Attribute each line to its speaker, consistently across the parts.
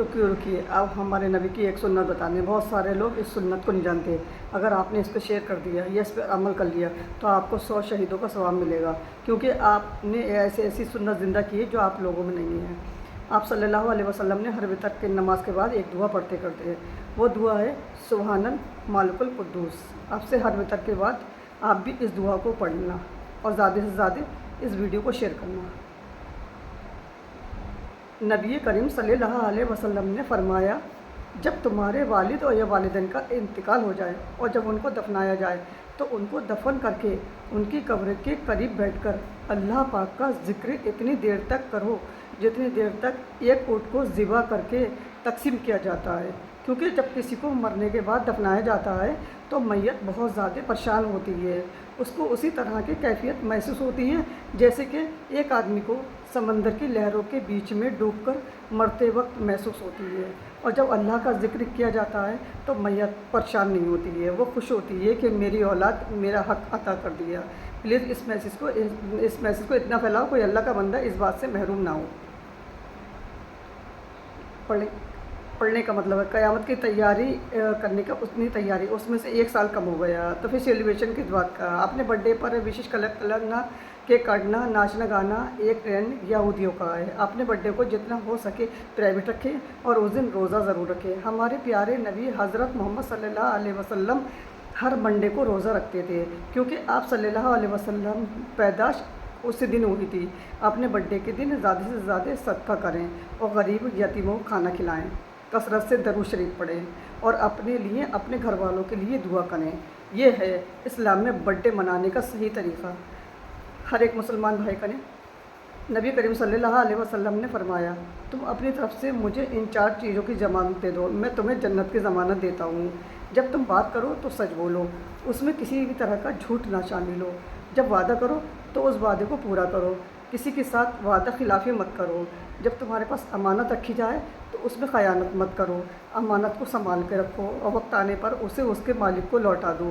Speaker 1: رکیے رکیے، اب ہمارے نبی کی ایک سنت بتانے ہیں۔ بہت سارے لوگ اس سنت کو نہیں جانتے۔ اگر آپ نے اس پہ شیئر کر دیا یا اس پہ عمل کر لیا تو آپ کو 100 شہیدوں کا ثواب ملے گا، کیونکہ آپ نے ایسی سنت زندہ کی ہے جو آپ لوگوں میں نہیں ہے۔ آپ صلی اللہ علیہ وسلم نے ہر وتر کی نماز کے بعد ایک دعا پڑھتے کرتے ہیں، وہ دعا ہے سبحان المالک القدوس۔ آپ سے ہر وتر کے بعد آپ بھی اس دعا کو پڑھنا اور زیادہ سے زیادہ اس ویڈیو کو شیئر کرنا۔ نبی کریم صلی اللہ علیہ وسلم نے فرمایا، جب تمہارے والد اور یا والدین کا انتقال ہو جائے اور جب ان کو دفنایا جائے تو ان کو دفن کر کے ان کی قبر کے قریب بیٹھ کر اللہ پاک کا ذکر اتنی دیر تک کرو جتنی دیر تک ایک اونٹ کو ذبح کر کے تقسیم کیا جاتا ہے، کیونکہ جب کسی کو مرنے کے بعد دفنایا جاتا ہے تو میت بہت زیادہ پریشان ہوتی ہے، اس کو اسی طرح کی کیفیت محسوس ہوتی ہے جیسے کہ ایک آدمی کو سمندر کی لہروں کے بیچ میں ڈوب کر مرتے وقت محسوس ہوتی ہے۔ اور جب اللہ کا ذکر کیا جاتا ہے تو میت پریشان نہیں ہوتی ہے، وہ خوش ہوتی ہے کہ میری اولاد میرا حق عطا کر دیا۔ پلیز اس میسیج کو اتنا پھیلاؤ کوئی اللہ کا بندہ اس بات سے محروم نہ ہو۔ پڑھنے کا مطلب ہے قیامت کی تیاری کرنے کا اتنی تیاری، اس میں سے 1 سال کم ہو گیا تو پھر سیلیبریشن کس بات کا۔ اپنے برتھ ڈے پر وشش کرنا، کیک کاٹنا، ناچنا گانا ایک ٹرینڈ یہودیوں کا ہے۔ اپنے برتھ ڈے کو جتنا ہو سکے پرائیویٹ رکھیں اور اس دن روزہ ضرور رکھیں۔ ہمارے پیارے نبی حضرت محمد صلی اللہ علیہ وسلم ہر منڈے کو روزہ رکھتے تھے، کیونکہ آپ صلی اللہ علیہ وسلم پیدائش اسی دن ہوئی تھی۔ اپنے برتھ ڈے کے دن زیادہ سے زیادہ صدقہ کریں اور غریب یتیموں کو کھانا کھلائیں، کثرت سے درود شریف پڑھیں اور اپنے لیے اپنے گھر والوں کے لیے دعا کریں۔ یہ ہے اسلام میں برتھ ڈے منانے کا صحیح طریقہ، ہر ایک مسلمان بھائی کریں۔ نبی کریم صلی اللہ علیہ وسلم نے فرمایا، تم اپنی طرف سے مجھے ان 4 چیزوں کی ضمانت دے دو، میں تمہیں جنت کی ضمانت دیتا ہوں۔ جب تم بات کرو تو سچ بولو، اس میں کسی بھی طرح کا جھوٹ نہ شامل ہو۔ جب وعدہ کرو تو اس وعدے کو پورا کرو، کسی کے ساتھ وعدہ خلافی مت کرو۔ جب تمہارے پاس امانت رکھی جائے تو اس میں خیانت مت کرو، امانت کو سنبھال کے رکھو اور وقت آنے پر اسے اس کے مالک کو لوٹا دو۔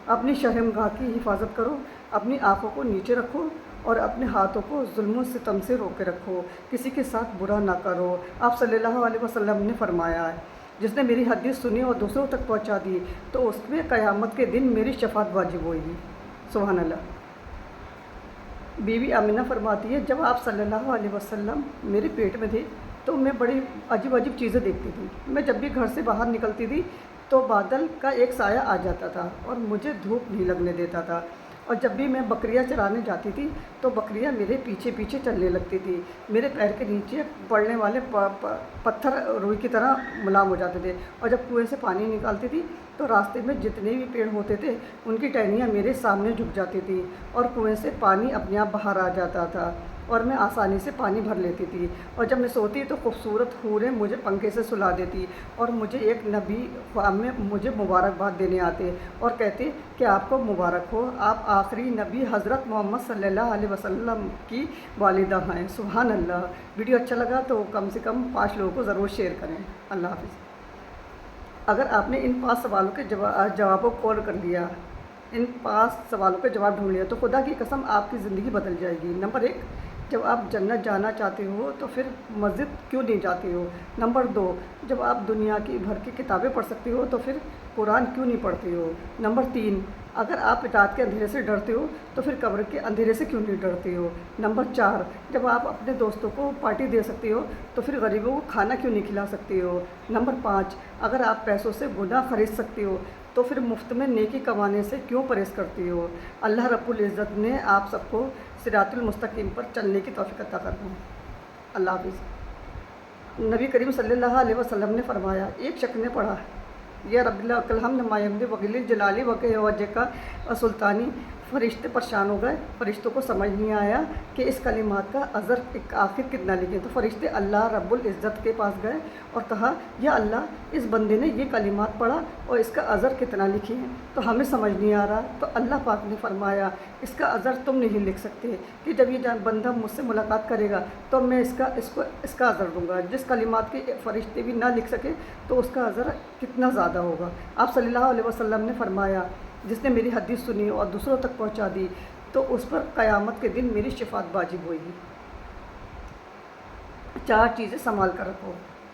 Speaker 1: اپنی شرمگاہ کی حفاظت کرو، اپنی آنکھوں کو نیچے رکھو اور اپنے ہاتھوں کو ظلم و ستم سے روک کے رکھو، کسی کے ساتھ برا نہ کرو۔ آپ صلی اللہ علیہ وسلم نے فرمایا ہے، جس نے میری حدیث سنی اور دوسروں تک پہنچا دی تو اس پہ قیامت کے دن میری شفاعت واجب ہوئے گی۔ سبحان اللہ۔ بی بی آمنہ فرماتی ہے، جب آپ صلی اللہ علیہ وسلم میرے پیٹ میں تھے تو میں بڑی عجیب عجیب چیزیں دیکھتی تھی۔ میں جب بھی گھر سے باہر نکلتی تھی تو بادل کا ایک سایہ آ جاتا تھا اور مجھے دھوپ نہیں لگنے دیتا تھا، اور جب بھی میں بکریاں چرانے جاتی تھی تو بکریاں میرے پیچھے پیچھے چلنے لگتی تھی، میرے پیر کے نیچے پڑنے والے پتھر روئی کی طرح ملام ہو جاتے تھے، اور جب کنویں سے پانی نکالتی تھی تو راستے میں جتنے بھی پیڑ ہوتے تھے ان کی ٹہنیاں میرے سامنے جھک جاتی تھی اور کنویں سے پانی اپنے آپ باہر آ جاتا تھا اور میں آسانی سے پانی بھر لیتی تھی، اور جب میں سوتی تو خوبصورت حوریں مجھے پنکھے سے سلا دیتی اور مجھے ایک نبی خواب میں مجھے مبارکباد دینے آتے اور کہتے کہ آپ کو مبارک ہو، آپ آخری نبی حضرت محمد صلی اللہ علیہ وسلم کی والدہ ہیں۔ سبحان اللہ۔ ویڈیو اچھا لگا تو کم سے کم 5 لوگوں کو ضرور شیئر کریں۔ اللہ حافظ۔ اگر آپ نے ان 5 سوالوں کے جوابوں کو کال کر لیا، ان 5 سوالوں کے جواب ڈھونڈ لیا تو خدا کی قسم آپ کی زندگی بدل جائے گی۔ نمبر 1، جب آپ جنت جانا چاہتے ہو تو پھر مسجد کیوں نہیں جاتے ہو؟ نمبر 2، جب آپ دنیا کی بھر کی کتابیں پڑھ سکتے ہو تو پھر قرآن کیوں نہیں پڑھتے ہو؟ نمبر 3، اگر آپ اطاعت کے اندھیرے سے ڈرتے ہو تو پھر قبر کے اندھیرے سے کیوں نہیں ڈرتے ہو؟ نمبر 4، جب آپ اپنے دوستوں کو پارٹی دے سکتے ہو تو پھر غریبوں کو کھانا کیوں نہیں کھلا سکتے ہو؟ نمبر 5، اگر آپ پیسوں سے گناہ خرید سکتے ہو تو پھر مفت میں نیکی کمانے سے کیوں پرہیز کرتے ہو؟ اللہ رب العزت نے آپ سب کو صراط المستقیم پر چلنے کی توفیق عطا فرمائے۔ اللہ حافظ۔ نبی کریم صلی اللہ علیہ وسلم نے فرمایا، ایک شخص نے پڑھا، یا رب اللہ الحمد مایمد وغیل جلالی وجہ کا سلطانی، فرشتے پریشان ہو گئے، فرشتوں کو سمجھ نہیں آیا کہ اس کلمات کا اثر آخر کتنا لکھیں، تو فرشتے اللہ رب العزت کے پاس گئے اور کہا، یا اللہ اس بندے نے یہ کلمات پڑھا اور اس کا اثر کتنا لکھی ہے تو ہمیں سمجھ نہیں آ رہا۔ تو اللہ پاک نے فرمایا، اس کا اثر تم نہیں لکھ سکتے کہ جب یہ بندہ مجھ سے ملاقات کرے گا تو میں اس کا اثر دوں گا۔ جس کلمات کے فرشتے بھی نہ لکھ سکے تو اس کا اثر کتنا زیادہ ہوگا۔ آپ صلی اللہ علیہ وسلم نے فرمایا، جس نے میری حدیث سنی اور دوسروں تک پہنچا دی تو اس پر قیامت کے دن میری شفاعت واجب ہوئے گی۔ 4 چیزیں سنبھال کر رکھو،